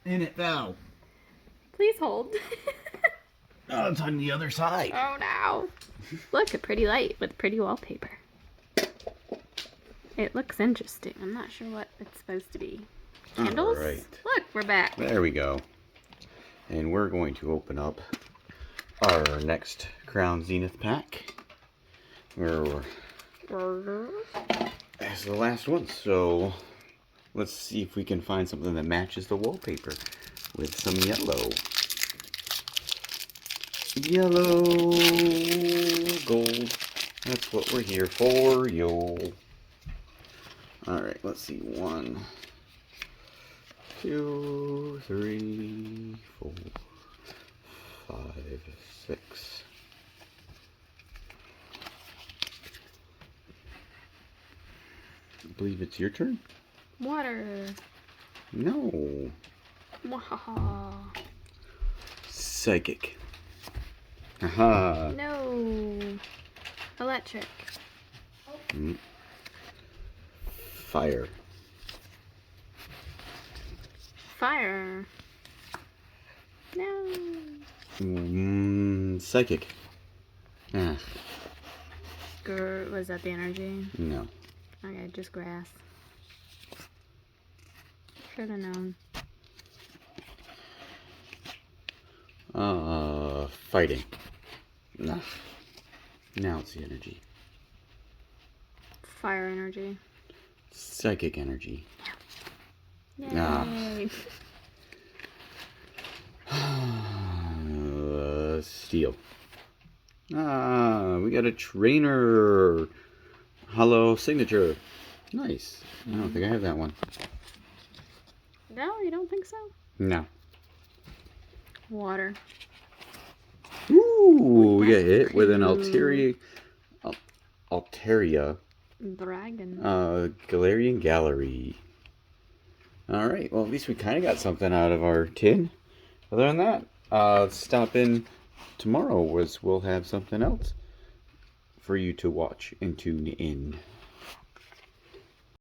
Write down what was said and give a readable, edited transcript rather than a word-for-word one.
And it fell. Please hold. Oh, it's on the other side. Oh no. Look, a pretty light with pretty wallpaper. It looks interesting. I'm not sure what it's supposed to be. Candles? All right. Look, we're back. There we go. And we're going to open up our next Crown Zenith pack. That's the last one. So let's see if we can find something that matches the wallpaper with some yellow. Yellow gold. That's what we're here for, yo. Alright, let's see. 1, 2, 3, 4, 5, 6. I believe it's your turn? Water. No. Wahaha. Psychic. Aha. No. Electric. Fire. Fire. No. Psychic. Ah, Was that the energy? no. Okay, just grass. Should have known. Fighting. Nah. Now it's the energy. Fire energy. Psychic energy. Yay. Steel. We got a trainer. Hollow signature. Nice. I don't think I have that one. No, you don't think so? No. Water. Ooh, we got that's hit with an cool. Altaria. Dragon. Galarian Gallery. Alright, well at least we kind of got something out of our tin. Other than that, stop in tomorrow we'll have something else for you to watch and tune in.